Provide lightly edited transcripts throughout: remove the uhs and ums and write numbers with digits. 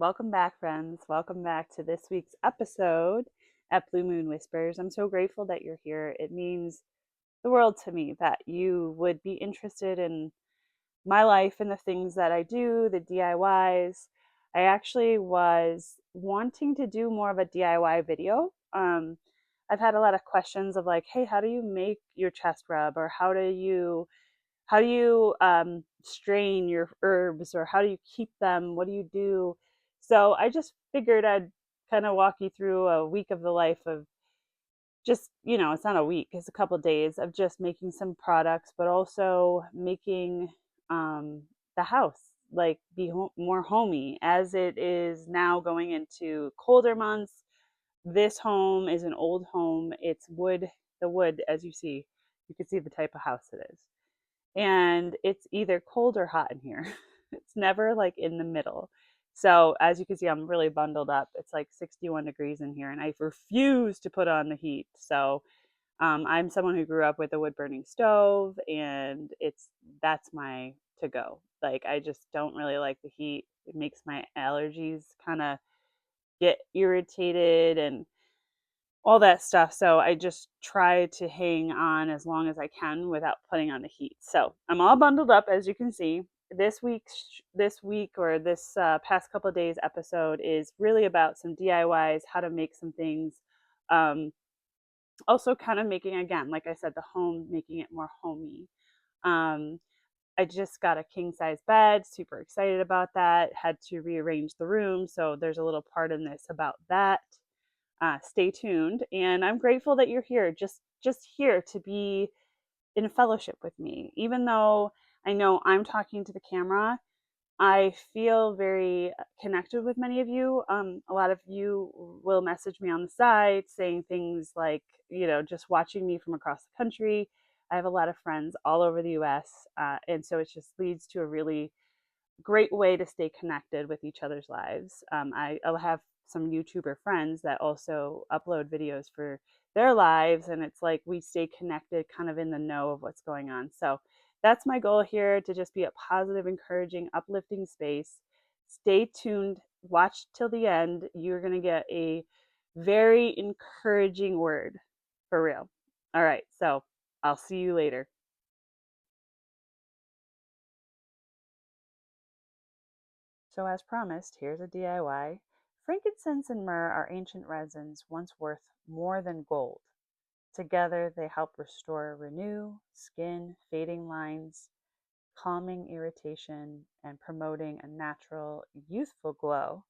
Welcome back, friends. Welcome back to this week's episode at Blue Moon Whispers. I'm so grateful that you're here. It means the world to me that you would be interested in my life and the things that I do, the DIYs. I actually was wanting to do more of a DIY video. I've had a lot of questions of like, hey, how do you make your chest rub, or how do you strain your herbs, or how do you keep them? What do you do? So I just figured I'd kind of walk you through a week of the life of just, it's not a week, it's a couple of days of just making some products, but also making um, the house like be more homey as it is now going into colder months. This home is an old home. It's wood, the wood, as you can see the type of house it is, and it's either cold or hot in here. It's never like in the middle. So as you can see, I'm really bundled up. It's like 61 degrees in here, and I refuse to put on the heat. So I'm someone who grew up with a wood burning stove, and that's my to go. Like, I just don't really like the heat. It makes my allergies kind of get irritated and all that stuff. So I just try to hang on as long as I can without putting on the heat. So I'm all bundled up, as you can see. This past couple of days episode is really about some DIYs, how to make some things. Um, Also, kind of making, again, like I said, the home, making it more homey. Um, I just got a king size bed, super excited about that. Had to rearrange the room, so there's a little part in this about that. Stay tuned, and I'm grateful that you're here, just here to be in fellowship with me. Even though I know I'm talking to the camera, I feel very connected with many of you. A lot of you will message me on the side saying things like, just watching me from across the country. I have a lot of friends all over the US, and so it just leads to a really great way to stay connected with each other's lives. I'll have some YouTuber friends that also upload videos for their lives, and it's like we stay connected, kind of in the know of what's going on. So that's my goal here, to just be a positive, encouraging, uplifting space. Stay tuned, watch till the end. You're going to get a very encouraging word for real. All right, so I'll see you later. So, as promised, here's a DIY. Frankincense and myrrh are ancient resins once worth more than gold. Together, they help restore, renew skin, fading lines, calming irritation, and promoting a natural, youthful glow.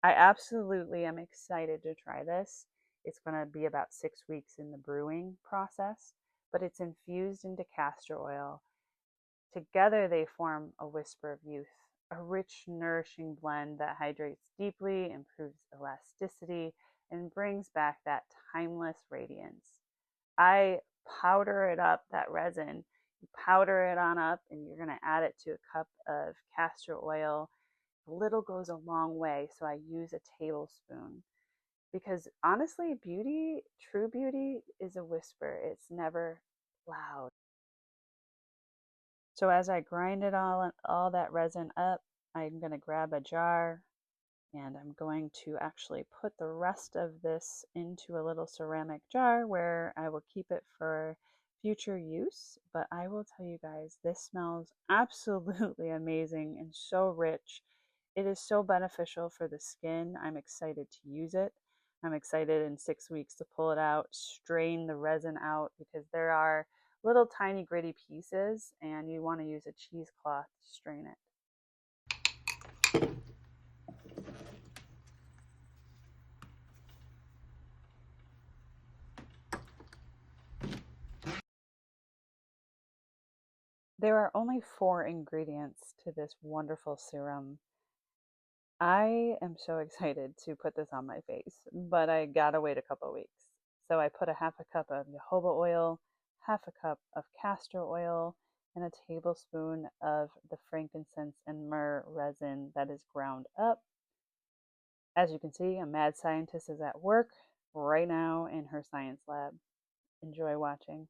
I absolutely am excited to try this. It's going to be about 6 weeks in the brewing process, but it's infused into castor oil. Together, they form a whisper of youth, a rich, nourishing blend that hydrates deeply, improves elasticity, and brings back that timeless radiance. I powder it up, that resin. You powder it on up, and you're going to add it to a cup of castor oil. A little goes a long way, so I use a tablespoon. Because honestly, beauty, true beauty, is a whisper. It's never loud. So as I grind it all that resin up, I'm going to grab a jar, and I'm going to actually put the rest of this into a little ceramic jar where I will keep it for future use. But I will tell you guys, this smells absolutely amazing and so rich. It is so beneficial for the skin. I'm excited to use it. I'm excited in 6 weeks to pull it out, strain the resin out, because there are little tiny gritty pieces, and you want to use a cheesecloth to strain it. There are only 4 ingredients to this wonderful serum. I am so excited to put this on my face, but I gotta wait a couple weeks. So I put a half a cup of jojoba oil, half a cup of castor oil, and a tablespoon of the frankincense and myrrh resin that is ground up. As you can see, a mad scientist is at work right now in her science lab. Enjoy watching.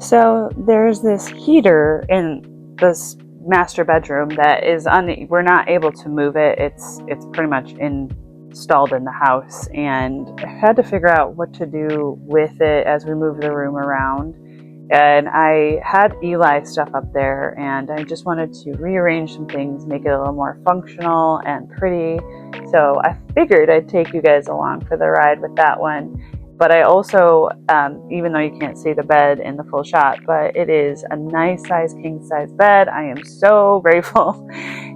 So there's this heater in this master bedroom that is we're not able to move it. It's pretty much installed in the house, and I had to figure out what to do with it as we move the room around. And I had Eli stuff up there, and I just wanted to rearrange some things, make it a little more functional and pretty. So I figured I'd take you guys along for the ride with that one. But I also, even though you can't see the bed in the full shot, but it is a nice size king size bed. I am so grateful.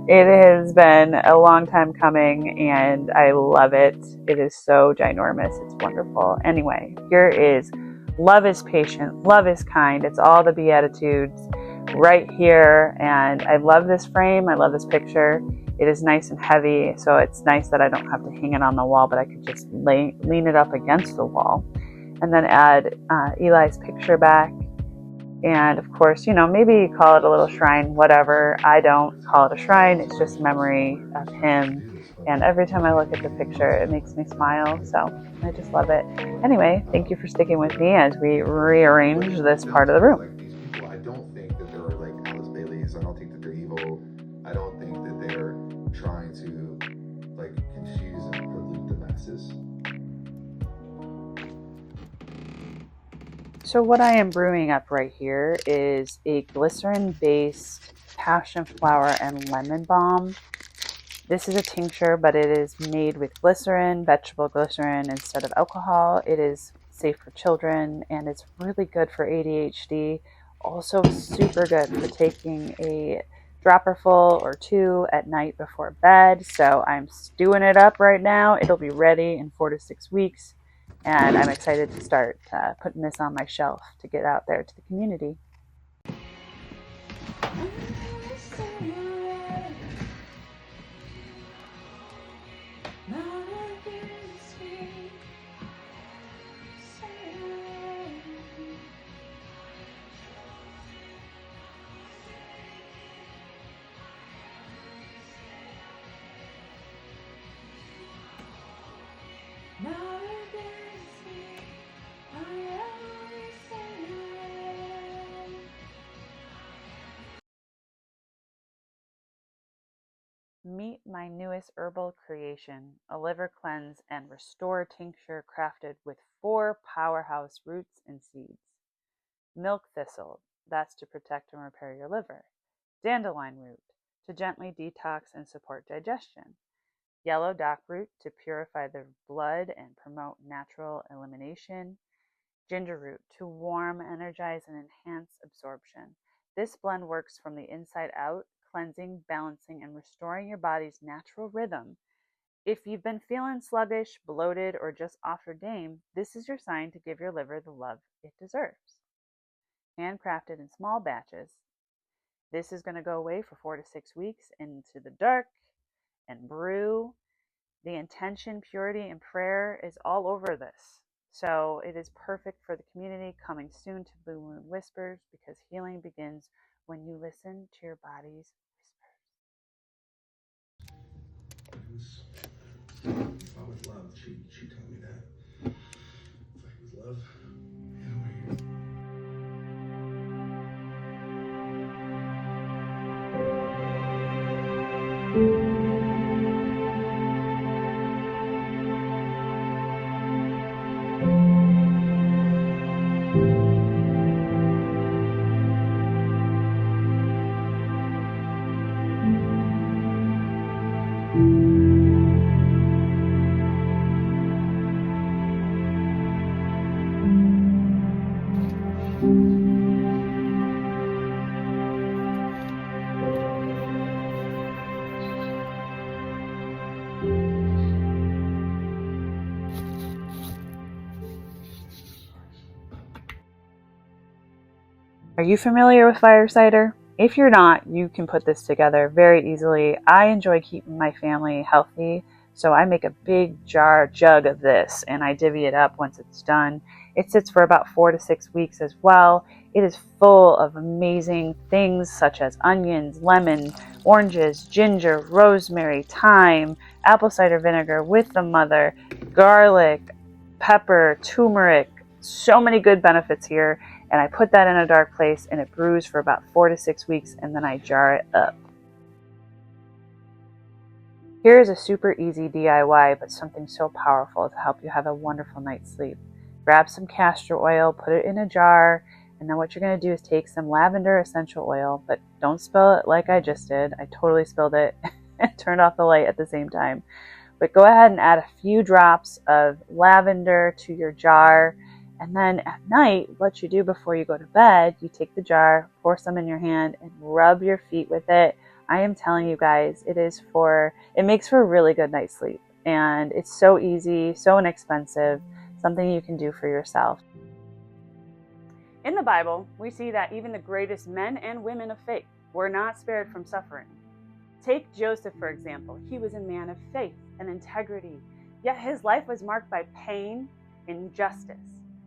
It has been a long time coming, and I love it. It is so ginormous. It's wonderful. Anyway, here is love is patient, love is kind. It's all the Beatitudes right here. And I love this frame. I love this picture. It is nice and heavy, so it's nice that I don't have to hang it on the wall, but I could just lean it up against the wall. And then add Eli's picture back. And of course, maybe call it a little shrine, whatever. I don't call it a shrine. It's just memory of him. And every time I look at the picture, it makes me smile. So I just love it. Anyway, thank you for sticking with me as we rearrange this part of the room. Like these people, I don't think that they're like Alice Baileys. I don't think that they're evil. I don't think that they're trying to like confuse and pollute the masses. So what I am brewing up right here is a glycerin-based passion flower and lemon balm. This is a tincture, but it is made with glycerin, vegetable glycerin, instead of alcohol. It is safe for children, and it's really good for ADHD. Also super good for taking a dropper full or two at night before bed. So I'm stewing it up right now. It'll be ready in 4 to 6 weeks. And I'm excited to start putting this on my shelf to get out there to the community. Meet my newest herbal creation, a liver cleanse and restore tincture crafted with 4 powerhouse roots and seeds. Milk thistle, that's to protect and repair your liver. Dandelion root, to gently detox and support digestion. Yellow dock root, to purify the blood and promote natural elimination. Ginger root, to warm, energize, and enhance absorption. This blend works from the inside out, cleansing, balancing, and restoring your body's natural rhythm. If you've been feeling sluggish, bloated, or just off your game, this is your sign to give your liver the love it deserves. Handcrafted in small batches. This is going to go away for 4 to 6 weeks into the dark and brew. The intention, purity, and prayer is all over this. So it is perfect for the community. Coming soon to Blue Moon Whispers, because healing begins when you listen to your body's whispers. It's not with love. She told me that. It's like with love. Yeah, we're here. Are you familiar with fire cider? If you're not, you can put this together very easily. I enjoy keeping my family healthy, so I make a big jug of this, and I divvy it up once it's done. It sits for about 4 to 6 weeks as well. It is full of amazing things such as onions, lemon, oranges, ginger, rosemary, thyme, apple cider vinegar with the mother, garlic, pepper, turmeric, so many good benefits here. And I put that in a dark place and it brews for about 4 to 6 weeks, and then I jar it up. Here is a super easy DIY, but something so powerful to help you have a wonderful night's sleep. Grab some castor oil, put it in a jar, and then what you're going to do is take some lavender essential oil, but don't spill it like I just did. I totally spilled it and turned off the light at the same time. But go ahead and add a few drops of lavender to your jar. And then at night, what you do before you go to bed, you take the jar, pour some in your hand, and rub your feet with it. I am telling you guys, it makes for a really good night's sleep. And it's so easy, so inexpensive, something you can do for yourself. In the Bible, we see that even the greatest men and women of faith were not spared from suffering. Take Joseph, for example. He was a man of faith and integrity, yet his life was marked by pain, injustice.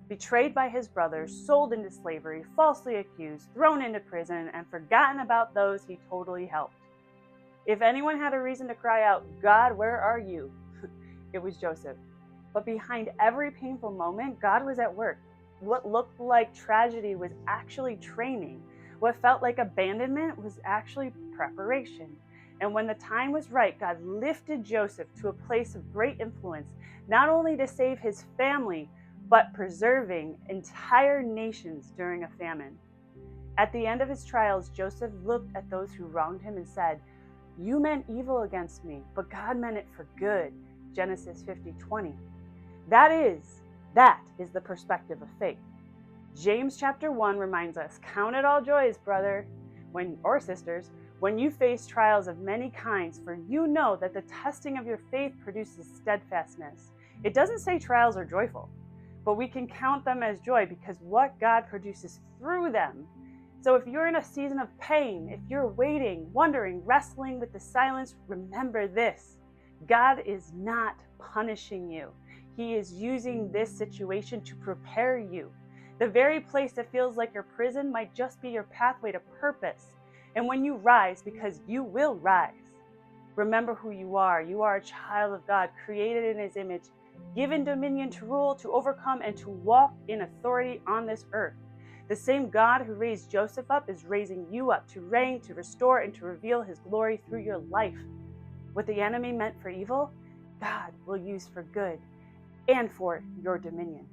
Betrayed by his brothers, sold into slavery, falsely accused, thrown into prison, and forgotten about those he totally helped. If anyone had a reason to cry out, "God, where are you?" it was Joseph. But behind every painful moment, God was at work. What looked like tragedy was actually training. What felt like abandonment was actually preparation. And when the time was right, God lifted Joseph to a place of great influence, not only to save his family, but preserving entire nations during a famine. At the end of his trials, Joseph looked at those who wronged him and said, "You meant evil against me, but God meant it for good." Genesis 50:20. That is the perspective of faith. James chapter 1 reminds us, "Count it all joys, brother or sisters, when you face trials of many kinds, for you know that the testing of your faith produces steadfastness." It doesn't say trials are joyful, but we can count them as joy because what God produces through them. So if you're in a season of pain, if you're waiting, wondering, wrestling with the silence, remember this: God is not punishing you. He is using this situation to prepare you. The very place that feels like your prison might just be your pathway to purpose. And when you rise, because you will rise, remember who you are. You are a child of God, created in his image, given dominion to rule, to overcome, and to walk in authority on this earth. The same God who raised Joseph up is raising you up to reign, to restore, and to reveal his glory through your life. What the enemy meant for evil, God will use for good and for your dominion.